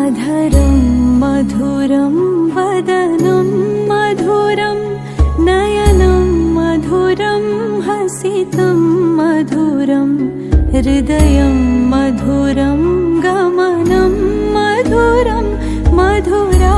अधरं मधुरं वदनं मधुरं नयनं मधुरं हसितं मधुरं हृदयं मधुरं गमनं मधुरं मधुराधिपतेरखिल